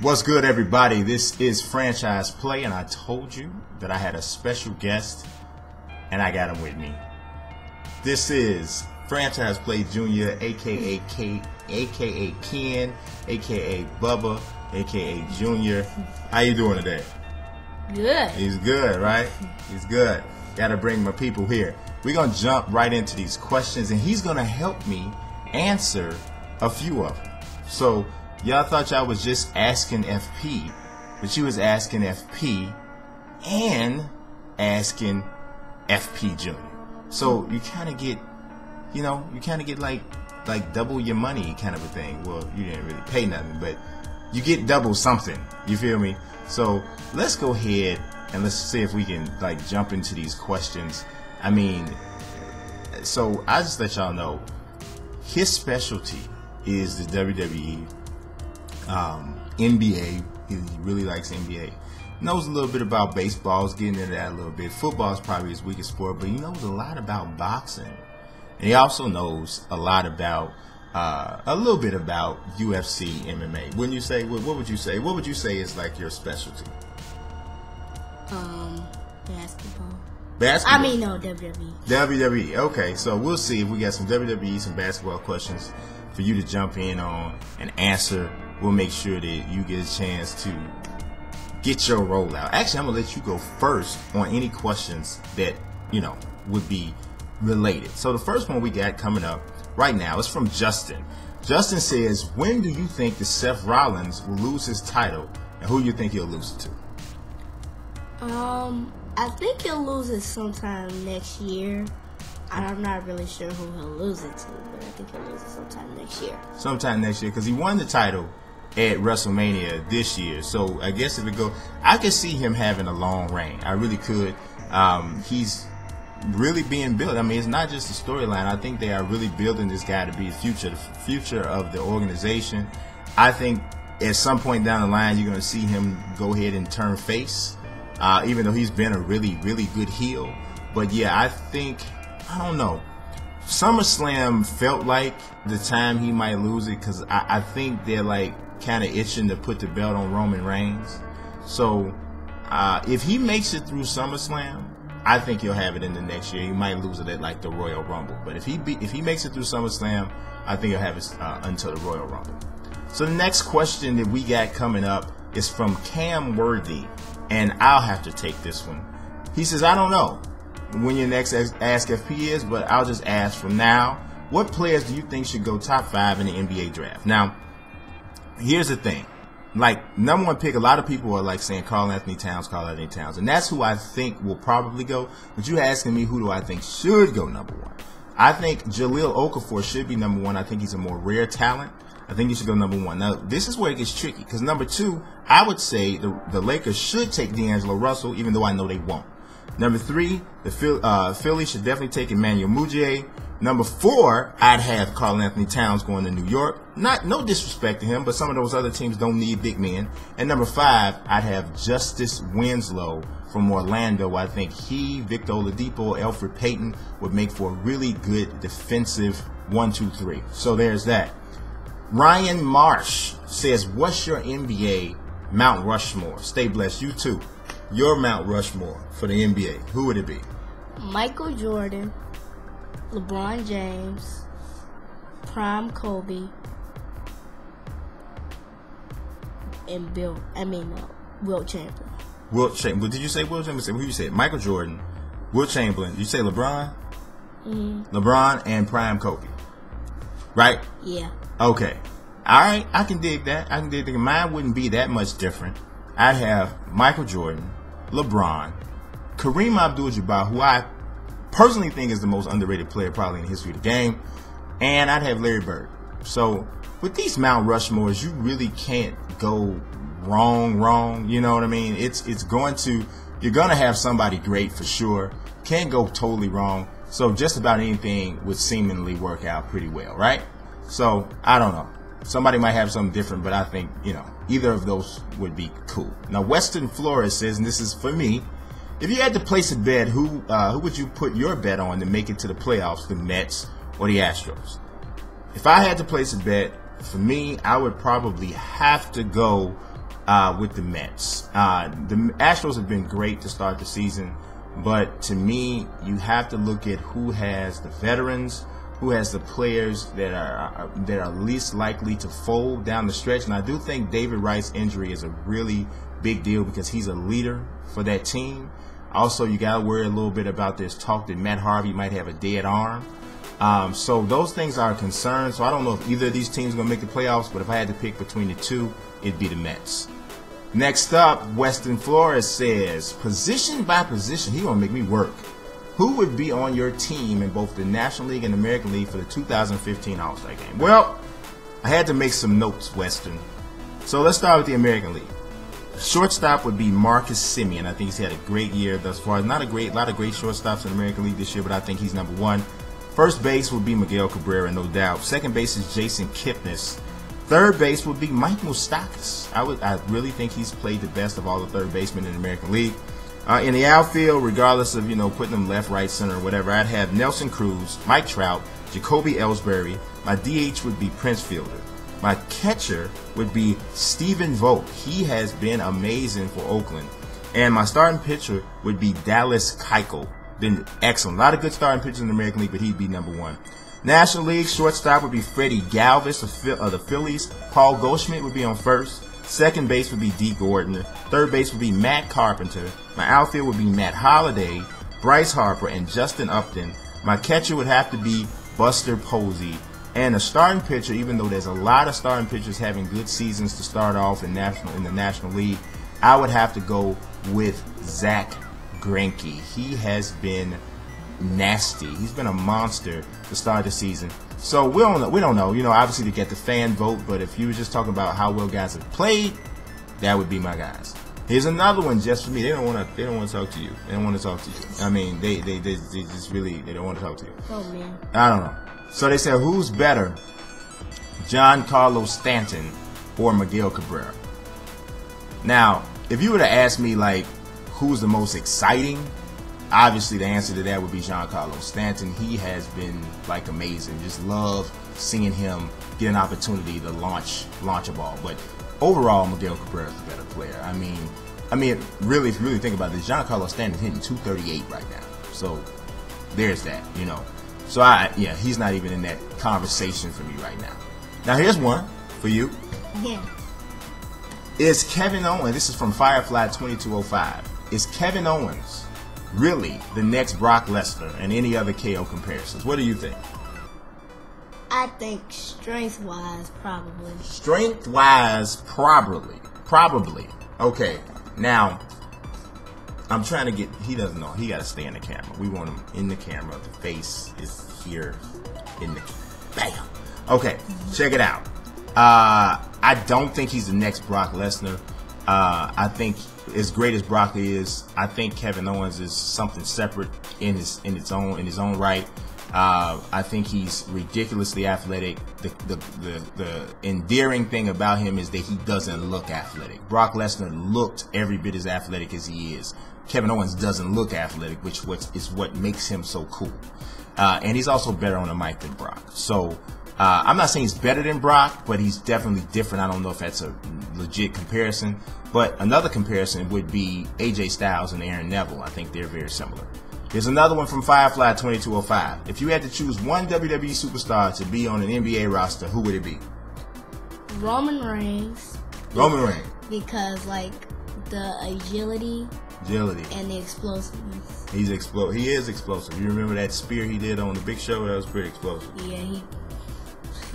What's good, everybody? This is Franchise Play, and I told you that I had a special guest, and I got him with me. This is Franchise Play Jr., aka Ken, aka Bubba, aka Junior. How you doing today? Good. He's good, right? He's good. Got to bring my people here. We're gonna jump right into these questions, and he's gonna help me answer a few of them. So. Y'all thought y'all was just asking FP, but you was asking FP and asking FP Jr. So you kind of get, like double your money kind of a thing. Well, you didn't really pay nothing, but you get double something. You feel me? So let's go ahead and let's see if we can like jump into these questions. I mean, so I just let y'all know his specialty is the WWE. NBA, he really likes NBA. Knows a little bit about baseball, getting into that a little bit. Football is probably his weakest sport, but he knows a lot about boxing. And he also knows a lot about, a little bit about UFC, MMA. Wouldn't you say, what would you say? What would you say is like your specialty? Basketball. Basketball? I mean, no, WWE. WWE, okay. So we'll see if we got some WWE, some basketball questions for you to jump in on and answer. We'll make sure that you get a chance to get your rollout. Actually, I'm going to let you go first on any questions that, would be related. So the first one we got coming up right now is from Justin. Justin says, when do you think that Seth Rollins will lose his title, and who do you think he'll lose it to? I think he'll lose it sometime next year. I'm not really sure who he'll lose it to, but I think he'll lose it sometime next year. Sometime next year, because he won the title at WrestleMania this year. So I guess if it go, I could see him having a long reign. I really could. He's really being built. I mean, it's not just a storyline. I think they are really building this guy to be the future of the organization. I think at some point down the line, you're going to see him go ahead and turn face, even though he's been a really, really good heel. But yeah, I don't know. SummerSlam felt like the time he might lose it, because I think they're like kind of itching to put the belt on Roman Reigns. So if he makes it through SummerSlam, I think he'll have it in the next year. He might lose it at like the Royal Rumble, but if he makes it through SummerSlam, I think he'll have it until the Royal Rumble. So the next question that we got coming up is from Cam Worthy, and I'll have to take this one. He says, I don't know when your next Ask FP is, but I'll just ask from now, what players do you think should go top 5 in the NBA draft? Now, here's the thing. Like, number one pick, a lot of people are like saying Karl Anthony Towns, and that's who I think will probably go. But you're asking me who do I think should go number 1. I think Jahlil Okafor should be number 1. I think he's a more rare talent. I think he should go number 1. Now, this is where it gets tricky, because number 2, I would say the Lakers should take D'Angelo Russell, even though I know they won't. Number 3, the Philly should definitely take Emmanuel Mudiay. Number 4, I'd have Karl Anthony Towns going to New York. No disrespect to him, but some of those other teams don't need big men. And number 5, I'd have Justice Winslow from Orlando. I think he, Victor Oladipo, Elfrid Payton would make for a really good defensive 1, 2, 3. So there's that. Ryan Marsh says, what's your NBA Mount Rushmore? Stay blessed. You too. Your Mount Rushmore for the NBA. Who would it be? Michael Jordan, LeBron James, Prime Kobe, and Wilt Chamberlain. Wilt Chamberlain. Did you say Wilt Chamberlain? Who you said? Michael Jordan, Wilt Chamberlain. Did you say LeBron? Mm-hmm. LeBron and Prime Kobe. Right? Yeah. Okay. All right. I can dig that. Mine wouldn't be that much different. I'd have Michael Jordan, LeBron, Kareem Abdul-Jabbar, who I personally think is the most underrated player probably in the history of the game, and I'd have Larry Bird. So with these Mount Rushmores, you really can't go wrong. You know what I mean? You're gonna have somebody great for sure. Can't go totally wrong. So just about anything would seemingly work out pretty well, right? So I don't know. Somebody might have something different, but I think, either of those would be cool. Now, Weston Flores says, and this is for me, if you had to place a bet, who would you put your bet on to make it to the playoffs, the Mets or the Astros? If I had to place a bet, for me, I would probably have to go with the Mets. The Astros have been great to start the season, but to me, you have to look at who has the veterans, who has the players that are least likely to fold down the stretch. And I do think David Wright's injury is a really big deal because he's a leader for that team. Also, you got to worry a little bit about this talk that Matt Harvey might have a dead arm. So those things are a concern. So I don't know if either of these teams are going to make the playoffs, but if I had to pick between the two, it'd be the Mets. Next up, Weston Flores says, position by position, he going to make me work. Who would be on your team in both the National League and American League for the 2015 All-Star Game? Well, I had to make some notes, Weston. So let's start with the American League. Shortstop would be Marcus Semien. I think he's had a great year thus far. Not a lot of great shortstops in the American League this year, but I think he's number one. First base would be Miguel Cabrera, no doubt. Second base is Jason Kipnis. Third base would be Mike Moustakas. I really think he's played the best of all the third basemen in the American League. In the outfield, regardless of, putting them left, right, center, or whatever, I'd have Nelson Cruz, Mike Trout, Jacoby Ellsbury. My DH would be Prince Fielder. My catcher would be Stephen Vogt. He has been amazing for Oakland. And my starting pitcher would be Dallas Keuchel. Been excellent. A lot of good starting pitchers in the American League, but he'd be number one. National League shortstop would be Freddie Galvis of the Phillies. Paul Goldschmidt would be on first. Second base would be Dee Gordon. Third base would be Matt Carpenter. My outfield would be Matt Holliday, Bryce Harper, and Justin Upton. My catcher would have to be Buster Posey. And a starting pitcher, even though there's a lot of starting pitchers having good seasons to start off in the National League, I would have to go with Zach Greinke. He has been nasty. He's been a monster to start the season. So we don't know. Obviously to get the fan vote, but if you were just talking about how well guys have played, that would be my guys. Here's another one just for me. They don't want to talk to you. They don't want to talk to you. I mean, they just really, they don't want to talk to you. Oh man. I don't know. So they said, who's better, Giancarlo Stanton or Miguel Cabrera? Now, if you were to ask me like who's the most exciting, obviously the answer to that would be Giancarlo Stanton. He has been like amazing. Just love seeing him get an opportunity to launch a ball. But overall, Miguel Cabrera is the better player. I mean, really, if you really think about this, Giancarlo Stanton hitting 238 right now. So there's that, So he's not even in that conversation for me right now. Now here's one for you. Yeah. Is Kevin Owens? This is from Firefly 2205. Is Kevin Owens really the next Brock Lesnar and any other KO comparisons? What do you think? I think strength-wise, probably. Strength-wise, probably. Okay. Now, I'm trying to get. He doesn't know. He got to stay in the camera. We want him in the camera. The face is here in the. Bam. Okay. Check it out. I don't think he's the next Brock Lesnar. I think as great as Brock is, I think Kevin Owens is something separate in his own right. I think he's ridiculously athletic. The endearing thing about him is that he doesn't look athletic. Brock Lesnar looked every bit as athletic as he is. Kevin Owens doesn't look athletic, which is what makes him so cool. And he's also better on the mic than Brock. So I'm not saying he's better than Brock, but he's definitely different. I don't know if that's a legit comparison. But another comparison would be AJ Styles and Aaron Neville. I think they're very similar. Here's another one from Firefly 2205. If you had to choose one WWE superstar to be on an NBA roster, who would it be? Roman Reigns. Roman Reigns. Because, the agility and the explosiveness. He is explosive. You remember that spear he did on the Big Show? That was pretty explosive. Yeah, he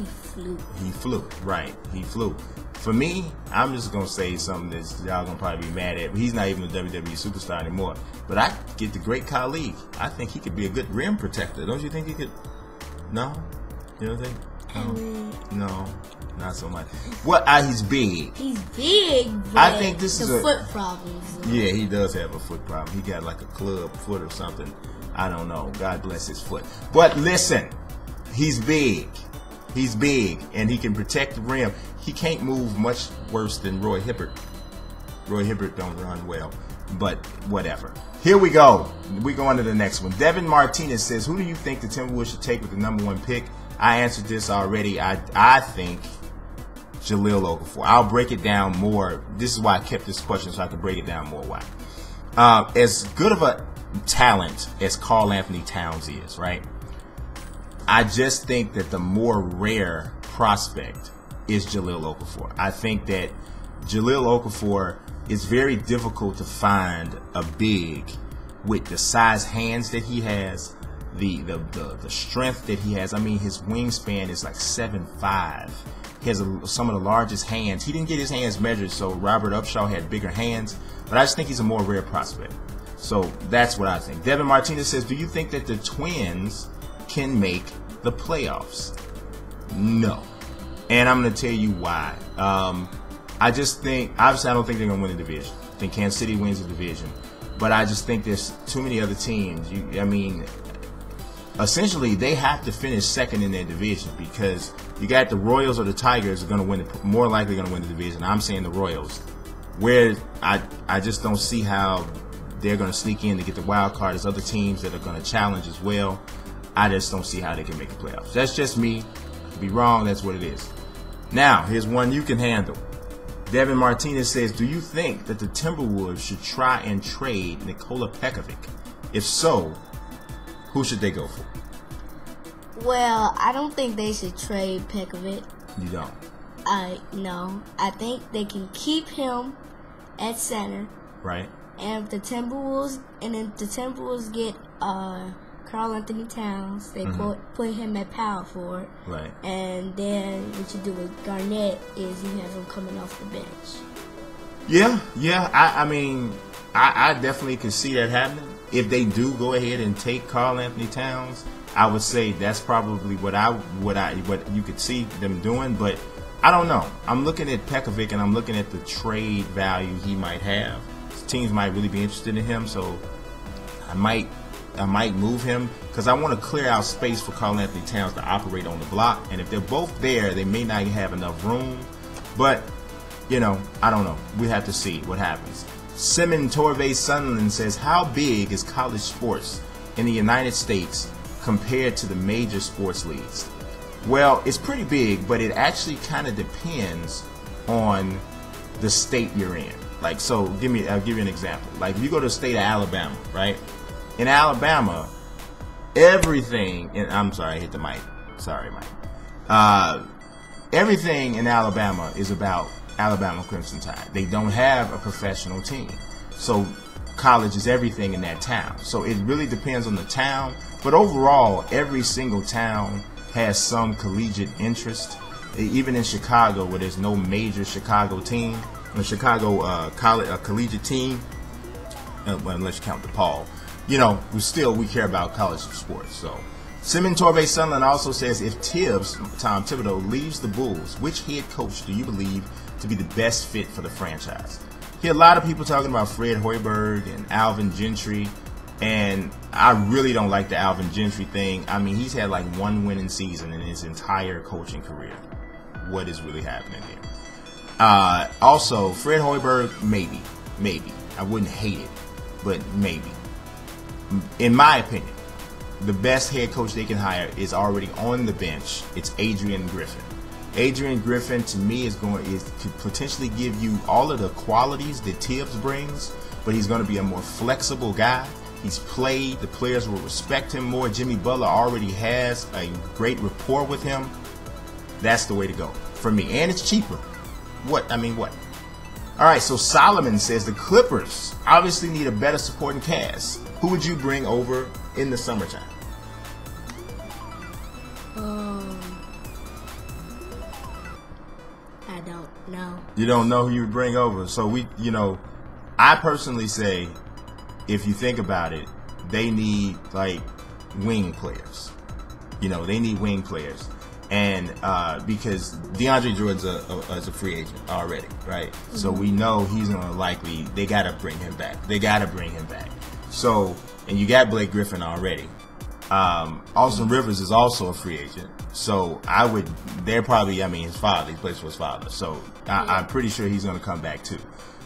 flew. He flew, right. He flew. For me, I'm just going to say something that y'all going to probably be mad at. But he's not even a WWE superstar anymore. But I get the great Khali. I think he could be a good rim protector. Don't you think he could? No? You don't think? No, not so much. He's big. He's big, but I think this is foot problems. Yeah, he does have a foot problem. He got like a club foot or something. I don't know. God bless his foot. But listen, he's big. He's big, and he can protect the rim. He can't move much worse than Roy Hibbert. Roy Hibbert don't run well, but whatever. Here we go. We go on to the next one. Devon Martinez says, who do you think the Timberwolves should take with the #1 pick? I answered this already. I think Jahlil Okafor. I'll break it down more. This is why I kept this question, so I can break it down more. Why? As good of a talent as Karl Anthony Towns is, right? I just think that the more rare prospect is Jahlil Okafor. I think that Jahlil Okafor is very difficult to find a big with the size hands that he has, the strength that he has. I mean, his wingspan is like 7'5". He has some of the largest hands. He didn't get his hands measured, so Robert Upshaw had bigger hands. But I just think he's a more rare prospect. So that's what I think. Devon Martinez says, do you think that the Twins can make the playoffs? No. And I'm going to tell you why. I just think, obviously I don't think they're going to win the division. I think Kansas City wins the division. But I just think there's too many other teams. I mean, essentially they have to finish second in their division, because you got the Royals or the Tigers are going to win, more likely going to win the division. I'm saying the Royals, where I just don't see how they're going to sneak in to get the wild card. There's other teams that are going to challenge as well. I just don't see how they can make the playoffs. That's just me. I could be wrong. That's what it is. Now, here's one you can handle. Devon Martinez says, do you think that the Timberwolves should try and trade Nikola Pekovic? If so, who should they go for? Well, I don't think they should trade Pekovic. You don't? No. I think they can keep him at center. Right. And if the Timberwolves get Karl Anthony Towns, they put him at power forward. Right. And then what you do with Garnett is you have him coming off the bench. Yeah. I mean, I definitely can see that happening. If they do go ahead and take Karl Anthony Towns, I would say that's probably what you could see them doing. But I don't know. I'm looking at Pekovic and I'm looking at the trade value he might have. Teams might really be interested in him, so I might move him, because I want to clear out space for Karl Anthony Towns to operate on the block. And if they're both there, they may not have enough room. But, I don't know. We have to see what happens. Simon Torvey Sunderland says, how big is college sports in the United States compared to the major sports leagues? Well, it's pretty big, but it actually kind of depends on the state you're in. Like, so I'll give you an example. Like, if you go to the state of Alabama, right? In Alabama, everything, and I'm sorry, I hit the mic. Sorry, Mike. Everything in Alabama is about Alabama Crimson Tide. They don't have a professional team. So college is everything in that town. So it really depends on the town. But overall, every single town has some collegiate interest. Even in Chicago, where there's no major Chicago team, the Chicago collegiate team, unless you count DePaul, we care about college sports. So, Simon Torvey Sunderland also says, if Tom Thibodeau leaves the Bulls, which head coach do you believe to be the best fit for the franchise? Hear a lot of people talking about Fred Hoiberg and Alvin Gentry, and I really don't like the Alvin Gentry thing. I mean, he's had like one winning season in his entire coaching career. What is really happening here? Also, Fred Hoiberg, maybe. I wouldn't hate it, but maybe. In my opinion, the best head coach they can hire is already on the bench. It's Adrian Griffin. Adrian Griffin, to me, could potentially give you all of the qualities that Tibbs brings, but he's going to be a more flexible guy. He's played. The players will respect him more. Jimmy Butler already has a great rapport with him. That's the way to go for me. And it's cheaper. What? All right, so Solomon says the Clippers obviously need a better supporting cast. Who would you bring over in the summertime? I don't know. You don't know who you would bring over. So I personally say, if you think about it, they need like wing players. They need wing players. And because DeAndre Jordan's is a free agent already, right? Mm-hmm. So we know he's going to they got to bring him back. So, and you got Blake Griffin already. Austin Rivers is also a free agent. So they're probably, his father, he plays for his father. So I'm pretty sure he's going to come back too.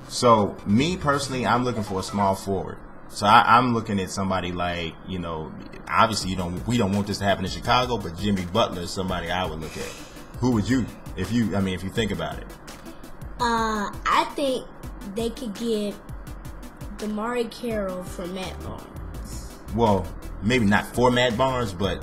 So me personally, I'm looking for a small forward. So I'm looking at somebody like, obviously we don't want this to happen in Chicago, but Jimmy Butler is somebody I would look at. Who would you If you think about it. I think they could get Damari Carroll from Matt Barnes. Well, maybe not for Matt Barnes, but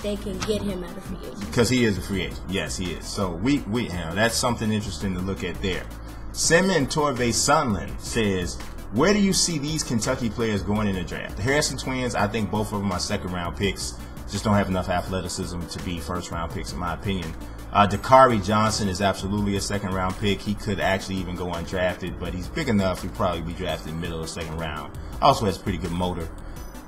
they can get him out of free agency because he is a free agent. Yes, he is. So we that's something interesting to look at there. Simon Torvey Sunland says, where do you see these Kentucky players going in the draft? The Harrison twins, I think both of them are second-round picks. Just don't have enough athleticism to be first-round picks, in my opinion. Dakari Johnson is absolutely a second-round pick. He could actually even go undrafted, but he's big enough. He'd probably be drafted middle of the second round. Also has pretty good motor.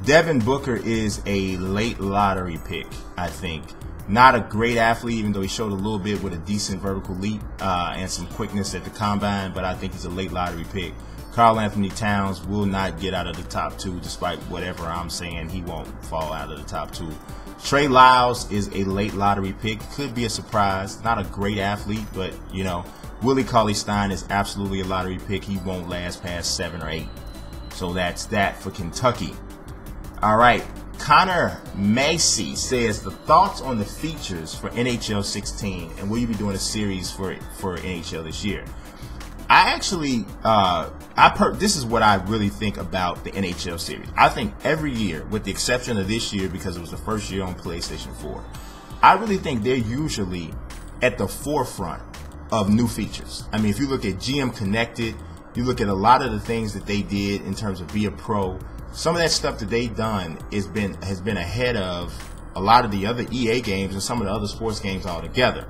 Devin Booker is a late lottery pick, I think. Not a great athlete, even though he showed a little bit with a decent vertical leap and some quickness at the combine, but I think he's a late lottery pick. Karl Anthony Towns will not get out of the top 2, despite whatever I'm saying. He won't fall out of the top 2. Trey Lyles is a late lottery pick. Could be a surprise. Not a great athlete, but, Willie Cauley-Stein is absolutely a lottery pick. He won't last past 7 or 8. So that's that for Kentucky. All right. Connor Macy says, the thoughts on the features for NHL 16, and will you be doing a series for NHL this year? I actually, this is what I really think about the NHL series. I think every year, with the exception of this year because it was the first year on PlayStation 4, I really think they're usually at the forefront of new features. I mean, if you look at GM Connected, you look at a lot of the things that they did in terms of Be a Pro, some of that stuff that they've done has been ahead of a lot of the other EA games and some of the other sports games altogether.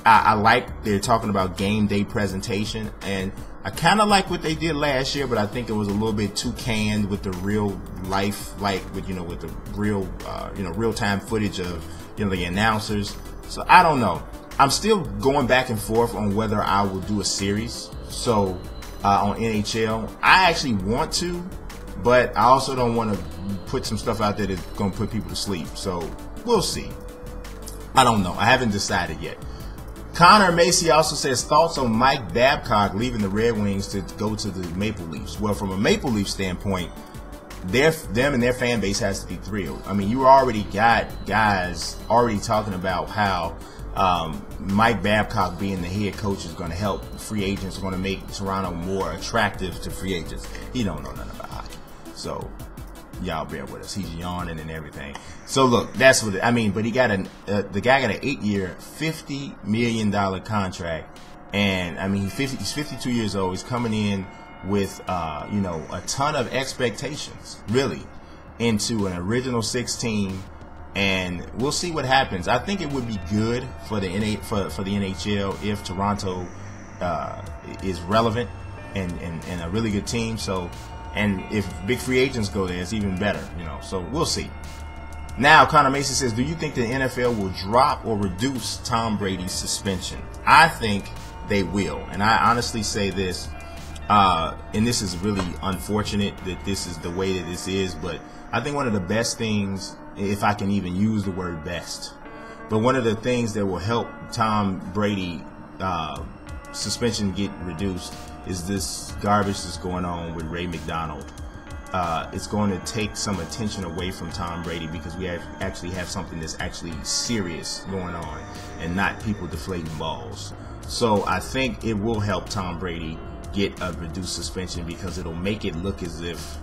I like they're talking about game day presentation, and I kind of like what they did last year, but I think it was a little bit too canned with the real life, with the real real time footage of the announcers. So I don't know. I'm still going back and forth on whether I will do a series. So on NHL, I actually want to, but I also don't want to put some stuff out there that's going to put people to sleep. So we'll see. I don't know. I haven't decided yet. Connor Macy also says, thoughts on Mike Babcock leaving the Red Wings to go to the Maple Leafs. Well, from a Maple Leaf standpoint, them and their fan base has to be thrilled. I mean, you already got guys already talking about how Mike Babcock being the head coach is going to help free agents, going to make Toronto more attractive to free agents. He don't know nothing about hockey. So y'all bear with us. He's yawning and everything. So look, that's what but he got the guy got an 8-year, $50 million contract, and I mean he's 52 years old. He's coming in with a ton of expectations, really, into an original 16, and we'll see what happens. I think it would be good for the NHL if Toronto is relevant and a really good team. So. And if big free agents go there, it's even better, So we'll see. Now, Connor Mason says, do you think the NFL will drop or reduce Tom Brady's suspension? I think they will. And I honestly say this, and this is really unfortunate that this is the way that this is, but I think one of the best things, if I can even use the word best, but one of the things that will help Tom Brady suspension get reduced is this garbage that's going on with Ray McDonald. It's going to take some attention away from Tom Brady because we actually have something that's actually serious going on and not people deflating balls. So I think it will help Tom Brady get a reduced suspension because it'll make it look as if,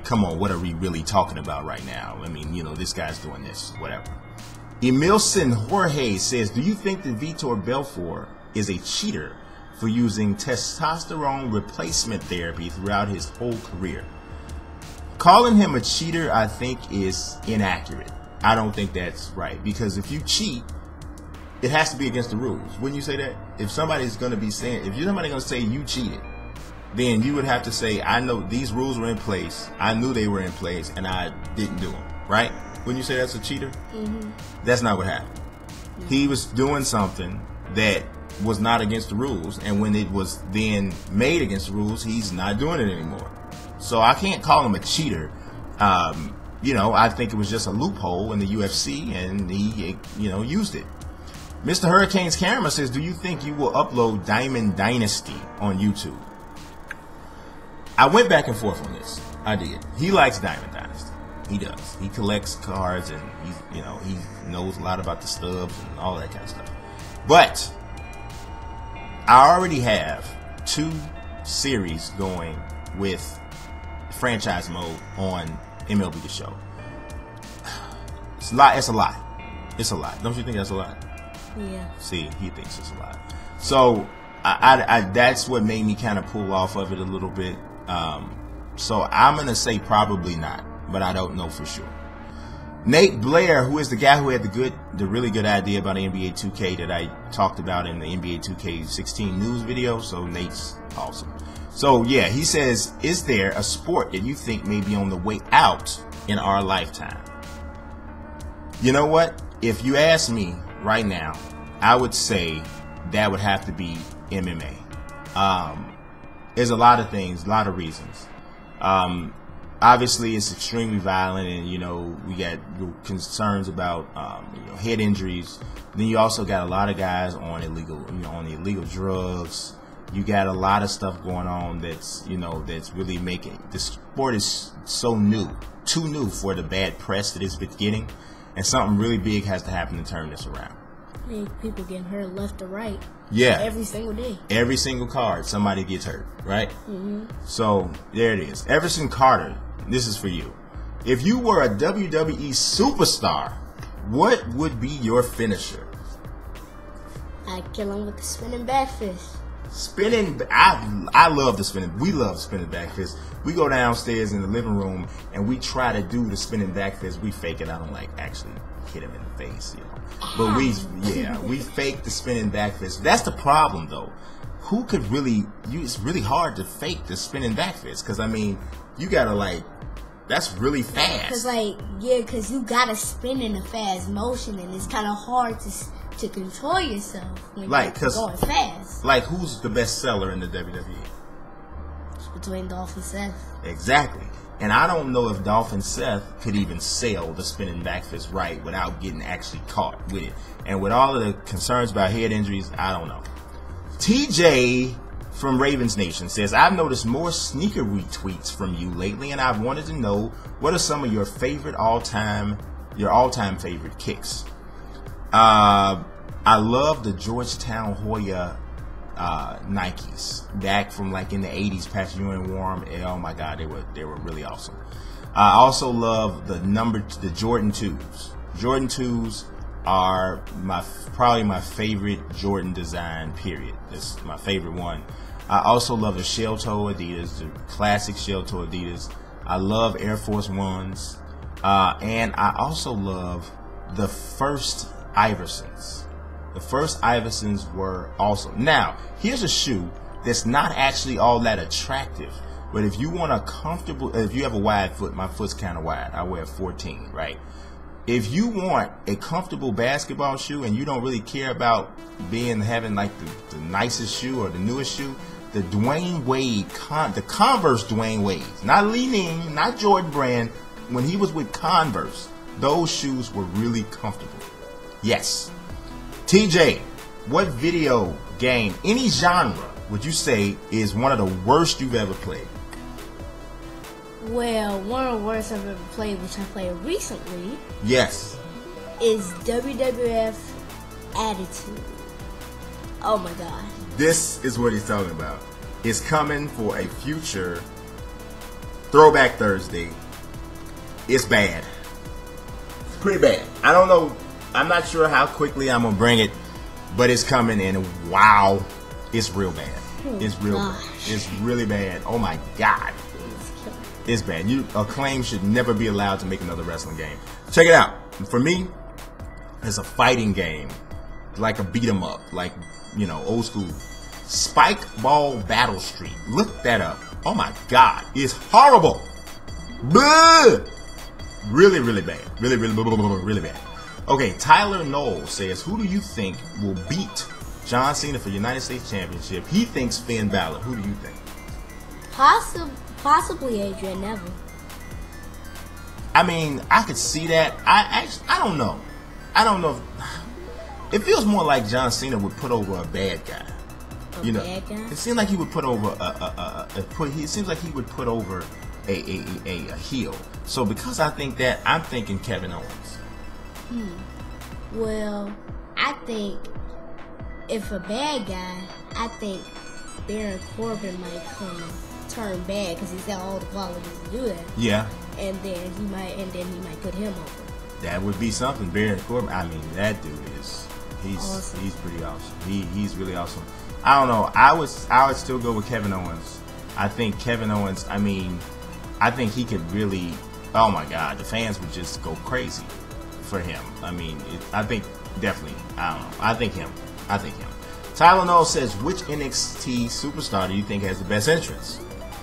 come on, what are we really talking about right now? I mean, this guy's doing this, whatever. Emilson Jorge says, do you think that Vitor Belfort is a cheater for using testosterone replacement therapy throughout his whole career? Calling him a cheater, I think, is inaccurate. I don't think that's right, because if you cheat, it has to be against the rules. Wouldn't you say that? If somebody's going to be saying, if you're somebody going to say you cheated, then you would have to say, I know these rules were in place, I knew they were in place, and I didn't do them, right? Wouldn't you say that's a cheater? Mm-hmm. That's not what happened. Mm-hmm. He was doing something that was not against the rules, and when it was then made against the rules, he's not doing it anymore. So I can't call him a cheater. I think it was just a loophole in the UFC, and he, used it. Mr. Hurricane's Camera says, do you think you will upload Diamond Dynasty on YouTube? I went back and forth on this. I did. He likes Diamond Dynasty. He does. He collects cards, and he knows a lot about the stubs and all that kind of stuff. But I already have 2 series going with franchise mode on MLB The Show. It's a lot. It's a lot. It's a lot. Don't you think that's a lot? Yeah. See, he thinks it's a lot. So I that's what made me kind of pull off of it a little bit. So I'm gonna say probably not, but I don't know for sure. Nate Blair, who is the guy who had the really good idea about NBA 2K that I talked about in the NBA 2K16 news video. So Nate's awesome. So yeah, he says, is there a sport that you think may be on the way out in our lifetime? You know what? If you ask me right now, I would say that would have to be MMA. There's a lot of things, a lot of reasons. Obviously, it's extremely violent, and we got concerns about head injuries. Then you also got a lot of guys on illegal drugs. You got a lot of stuff going on that's really making the sport is so new, too new for the bad press that it's been getting, and something really big has to happen to turn this around. People getting hurt left or right. Yeah. Every single day. Every single card, somebody gets hurt, right? Mm-hmm. So there it is. Everson Carter, this is for you. If you were a WWE superstar, what would be your finisher? I'd kill him with the spinning back fist. I love the spinning. We love spinning back fist. We go downstairs in the living room and we try to do the spinning back fist. We fake it. I don't actually hit him in the face, But we fake the spinning back fist. That's the problem, though. Who could really? It's really hard to fake the spinning back fist because you gotta that's really fast. Because you gotta spin in a fast motion, and it's kind of hard to control yourself when you're going fast. Who's the best seller in the WWE? It's between Dolph and Seth. Exactly. And I don't know if Dolph and Seth could even sell the spinning back fist right without getting actually caught with it. And with all of the concerns about head injuries, I don't know. TJ from Ravens Nation says, I've noticed more sneaker retweets from you lately, and I've wanted to know what are some of your all-time favorite kicks. I love the Georgetown Hoya Nikes back from in the 80s. Patrick Ewing wore them. Oh my God, they were really awesome. I also love the Jordan 2s. Jordan 2s are probably my favorite Jordan design, period. It's my favorite one. I also love the shell toe Adidas, the classic shell toe Adidas. I love Air Force Ones, and I also love the first Iversons. The first Iversons were awesome. Now, here's a shoe that's not actually all that attractive. But if you want if you have a wide foot, my foot's kind of wide. I wear 14, right? If you want a comfortable basketball shoe and you don't really care about having the nicest shoe or the newest shoe, the Dwayne Wade, the Converse Dwayne Wade, not Li-Ning, not Jordan Brand, when he was with Converse, those shoes were really comfortable. Yes. TJ, what video game, any genre, would you say is one of the worst you've ever played? Well, one of the worst I've ever played, which I played recently, yes, is WWF Attitude. Oh my God. This is what he's talking about. It's coming for a future Throwback Thursday. It's bad. It's pretty bad. I don't know. I'm not sure how quickly I'm going to bring it, but it's coming, and wow, it's real bad. It's real bad. It's really bad. Oh my God. It's bad. Acclaim should never be allowed to make another wrestling game. Check it out. For me, it's a fighting game, like a beat 'em up, old school. Spike Ball Battle Street. Look that up. Oh my God, it's horrible. Blah! Really, really bad. Really, really, really bad. Okay, Tyler Knowles says, who do you think will beat John Cena for United States Championship? He thinks Finn Balor. Who do you think? Possibly Adrian Neville. I could see that. I don't know. I don't know. It feels more like John Cena would put over a bad guy. Bad guy? It seems like he would put over it seems like he would put over a heel. So because I think that, I'm thinking Kevin Owens. Well, I think if a bad guy, I think Baron Corbin might turn bad because he's got all the qualities to do that. Yeah. And then he might put him over. That would be something. Baron Corbin. I mean, that dude he's awesome. He's pretty awesome. He's really awesome. I don't know. I would still go with Kevin Owens. I think Kevin Owens. I mean, I think he could really. Oh my God, the fans would just go crazy for him. I mean, I think definitely. I don't know. I think him. Tyler Knowles says, which NXT superstar do you think has the best entrance?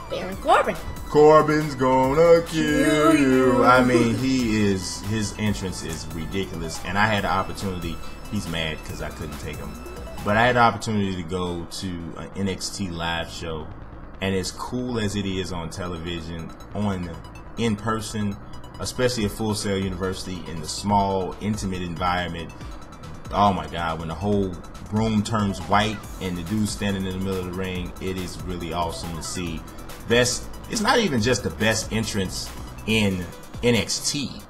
Baron Corbin. Corbin's gonna kill you. I mean, his entrance is ridiculous. And I had the opportunity, he's mad because I couldn't take him. But I had the opportunity to go to an NXT live show. And as cool as it is on television, in person, especially at Full Sail University, in the small, intimate environment, oh my God, when the whole room turns white and the dude standing in the middle of the ring, it is really awesome to see. It's not even just the best entrance in NXT.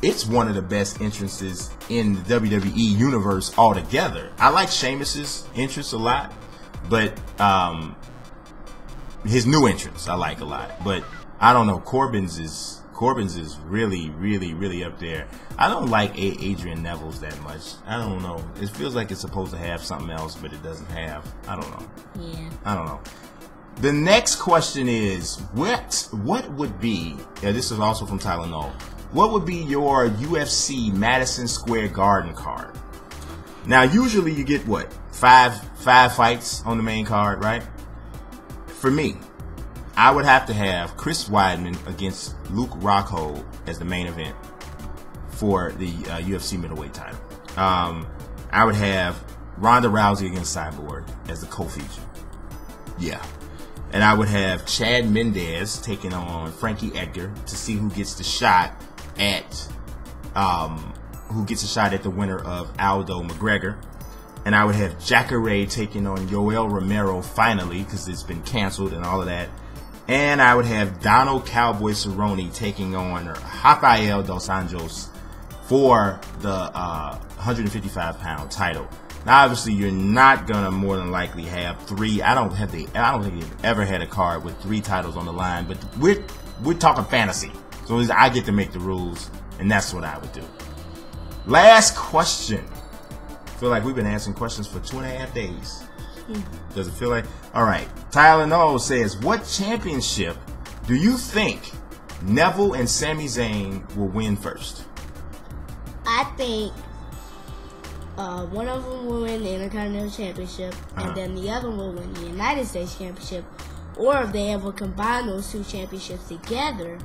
It's one of the best entrances in the WWE universe altogether. I like Sheamus's entrance a lot, but his new entrance I like a lot. But I don't know, Corbin's is really, really, really up there. I don't like Adrian Neville's that much. I don't know. It feels like it's supposed to have something else, but it doesn't have. I don't know. Yeah. I don't know. The next question is, what would be, this is also from Tyler Knoll, what would be your UFC Madison Square Garden card? Now, usually you get, what, five fights on the main card, right? For me, I would have to have Chris Weidman against Luke Rockhold as the main event for the UFC middleweight title. I would have Ronda Rousey against Cyborg as the co-feature. Yeah. And I would have Chad Mendez taking on Frankie Edgar to see who gets the shot at the winner of Aldo McGregor. And I would have Jacare taking on Yoel Romero finally, because it's been canceled and all of that. And I would have Donald Cowboy Cerrone taking on Rafael Dos Anjos for the 155-pound title. Now, obviously, you're not gonna more than likely have three. I don't think you've ever had a card with 3 titles on the line. But we're talking fantasy, so I get to make the rules, and that's what I would do. Last question. I feel like we've been answering questions for 2.5 days. Does it feel like? All right. Tyler Knowles says, what championship do you think Neville and Sami Zayn will win first? I think one of them will win the Intercontinental Championship, and then the other will win the United States Championship. Or if they ever combine those 2 championships together,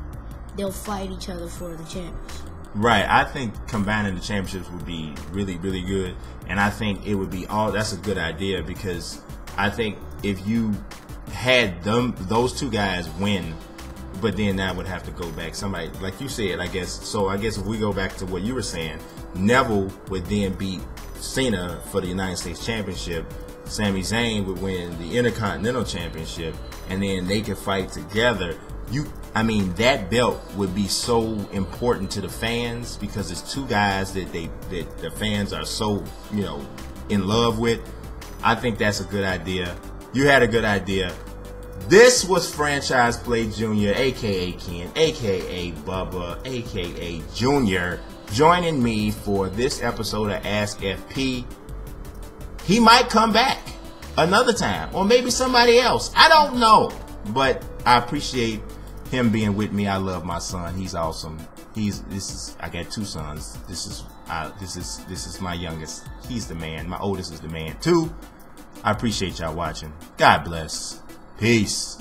they'll fight each other for the championship. Right. I think combining the championships would be really, really good. And I think it would be that's a good idea, because I think if you had those 2 guys win, but then that would have to go back. Somebody, like you said, I guess. So I guess if we go back to what you were saying, Neville would then beat Cena for the United States Championship. Sami Zayn would win the Intercontinental Championship, and then they could fight together. That belt would be so important to the fans, because it's 2 guys that the fans are so, in love with. I think that's a good idea. You had a good idea. This was Franchise Play Jr., a.k.a. Ken, a.k.a. Bubba, a.k.a. Junior, joining me for this episode of Ask FP. He might come back another time, or maybe somebody else. I don't know, but I appreciate him being with me. I love my son. He's awesome. I got 2 sons. This is my youngest. He's the man. My oldest is the man too. I appreciate y'all watching. God bless. Peace.